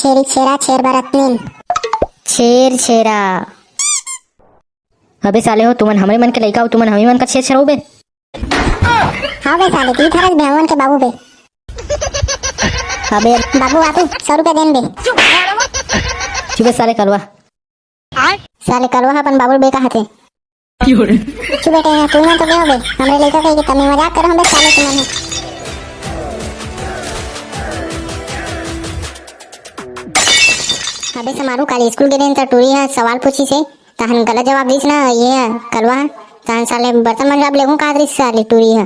छेरी छेरा छेर बरतनीन छेर छेरा। अबे साले हो तुमन हमरे मन के लइका हो, तुमन हमी मन का छेर छेरा हो बे। हाँ बे साले ती थरस बेवन के बाबू बे। अबे बाबू आपू 100 रुपया देन बे। चुबे साले कलवा। साले करवा अपन बाबू बे कहते चुबे टे तू ना तो बे हो बे हमरे लइका कहे कि तमे मजाक कर हम बे साले तुमन। अबे समारू काली स्कूल के दिन त टूरी है सवाल पूछी से तहन गलत जवाब दीस ना ये कलवा तहन साले बर्तन मंजाब लेहू का दीस साले टूरी है।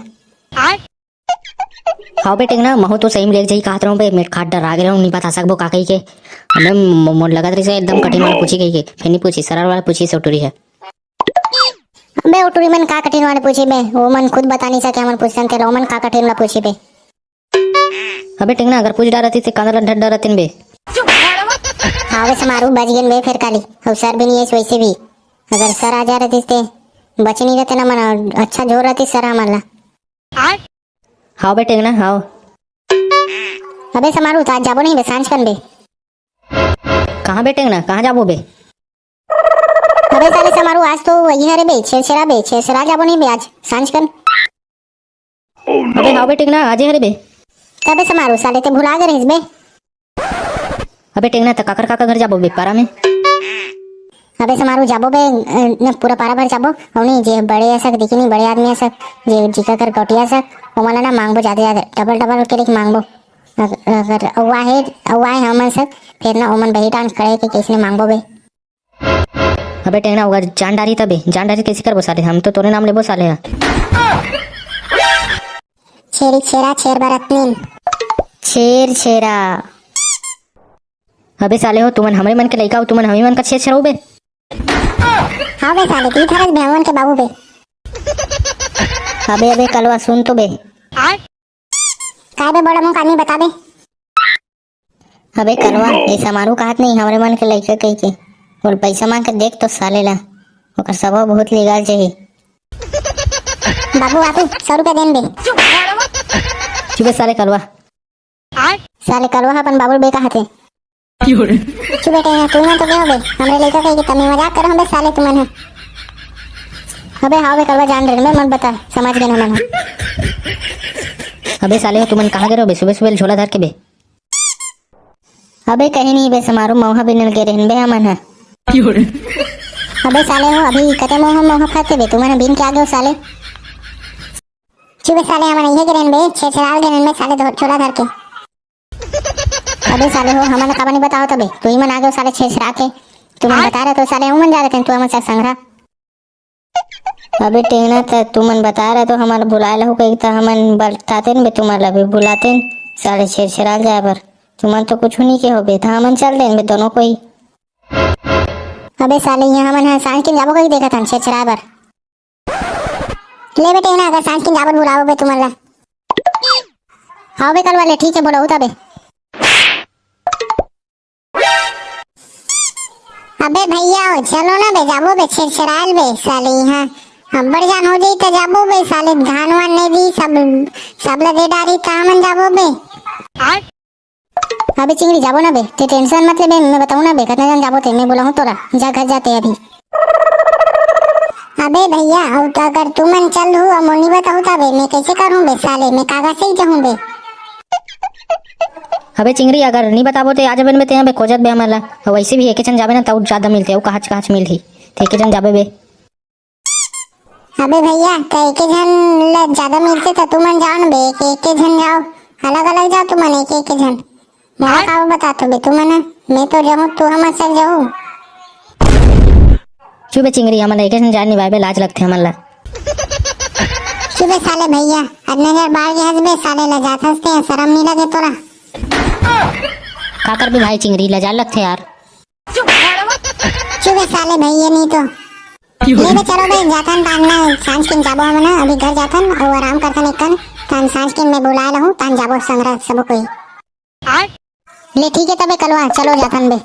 हाँ बेटे ना महू तो सही में लेके जाई कहत रहूं बे मेट खाट डरा गेल नहीं बता सकबो का कही के हमें मोर लगत रही से एकदम कठिन वाला पूछी गई के फिर नहीं पूछी सरल वाला पूछी से टूरी है। बे टूरी मन का कठिन वाला पूछी बे वो मन खुद बता नहीं सके हमन पूछन के लो मन का कठिन वाला पूछी बे। अबे टिंगना अगर पूछ डरती से कांदर ढड डरतिन बे। हाँ वे समारू बच गए बे फिर काली अब सर भी नहीं है वैसे भी अगर सर आ जा रहे थे बच नहीं रहते ना मन अच्छा जोर रहती सर हमारा। हाँ बेटे ना हाँ। अबे समारू तो आज जाबो नहीं बे सांझ कन बे। कहाँ बेटे ना कहाँ जाबो बे। अबे साले समारू आज तो वही है रे बे छेरा जाबो नहीं बे आज सांझ कन। अबे हाँ बेटे ना आज है रे बे। तबे समारू साले ते भुला गए बे। अबे टेंगना तो काकर काका घर जाबो बे पारा में। अबे समारू जाबो बे न पूरा पारा भर जाबो और नहीं जे बड़े ऐसा दिखी नहीं बड़े आदमी ऐसा जे जिका कर कटिया ऐसा वो मला ना मांगबो ज्यादा डबल के लिए मांगबो अगर अवा है हमन सब फिर ना ओमन बही डांस खड़े के किसने मांगबो बे। अबे टेंगना होगा जान डारी तबे जान डारी कैसे करबो साले हम तो तोरे नाम लेबो साले। छेरी छेरा छेर बरतनीन छेर छेरा। अबे साले हो तुमन हमरे मन के लइका हो, तुमन हमी मन का छेर छेरा हो बे। हाँ बे साले ती थरस बेवन के बाबू बे। अबे कलवा सुन तो बे। काय बे बड़ा मुंह आदमी बता बे। अबे कलवा ऐसा मारू कहत नहीं हमरे मन के लइका कह के और पैसा मांग के देख तो साले ला ओकर स्वभाव बहुत लिगाल चाहिए। बाबू आपू 100 रुपया देन बे। चुबे साले कलवा। साले कलवा अपन बाबू बे कहते चुबे टे तू ना तो बे हो बे हमरे लइका कहे कि तमे मजाक कर हम बे साले तुमन है। अबे हाँ बे कलवा जान रहे मैं मन बता समझ गए हमन। अबे साले हो तुमन कहाँ गए बे सुबह सुबह झोला धर के बे। अबे कहीं नहीं बे समारू मौहा बिनल के रहन बे हमन है। अबे साले हो अभी कते मोह फते बे तुमन बिन के आगे हो साले। चुबे साले हमन ये गिरन बे छेछराल गिरन में साले छोला धर के। अबे साले हो हमन का नहीं बताओ तबे तू ही मन आगे हो साले छेछरा के तुमन बता रहे तो साले हम मन जा रहे तू हमन से संग्रह। अबे टेंगना तो तुमन बता रहे तो हमारा बुलाए हो कहीं तो हमन बताते न बे तुम्हारा भी बुलाते साले छेछरा जाए पर तुमन तो कुछ नहीं के हो बे था हमन चल दें बे दोनों को ही। अबे साले यहाँ हमन सांझ के जाबो कहीं देखा था छेछरा बर ले बेटे ना अगर सांझ के जाबो बुलाओ बे तुम्हारा। हाँ बे कल वाले ठीक है बोलो तबे। अबे भैया चलो ना बे जाबो बे छेछराल बे साले यहाँ अब्बर जान हो जाई तो जाबो बे साले धान वान ने दी सब लगे डारी तामन जाबो बे। अबे चिंगड़ी जाबो ना बे ते टेंशन मत ले बे मैं बताऊं ना बे कितने जन जाबो ते मैं बोला हूं तोरा जा घर जाते अभी। अबे भैया अब तो अगर तू मन चल हूँ और मोनी बताऊं तबे मैं कैसे करूं बे साले मैं कागज से ही जाऊं बे। अबे चिंगड़ी अगर नहीं बताबो तो आज बन में ते खोजत बे हमला वैसे भी एक जन जाबे ना तो ज्यादा मिलते वो कहाच मिलही तो एक जन जाबे बे। अबे भैया तो एक जन ज्यादा मिलते तो तू मन जाओ ना बे एक जन जाओ अलग अलग जाओ तू मन एक जन मैं का बता तो बे तू मन मैं तो जाऊं तू हम सब जाऊं। चुबे चिंगड़ी हमला एक जन जान नहीं भाई बे लाज लगते हमला। चुबे साले भैया नजर बाहर के हंस बे साले ला जात हंसते शर्म नहीं लगे तोरा। काकर भी भाई चिंगड़ी लजा लगते यार। चुबे साले भैया नहीं तो ले बे चलो बे जातन तान सांझ के जाबो हम ना अभी घर जातन और आराम करतन एकन तान सांझ के मैं बुलाए रहूं तान जाबो संग्रह सब कोई। ले ठीक है तबे कलवा चलो जातन बे।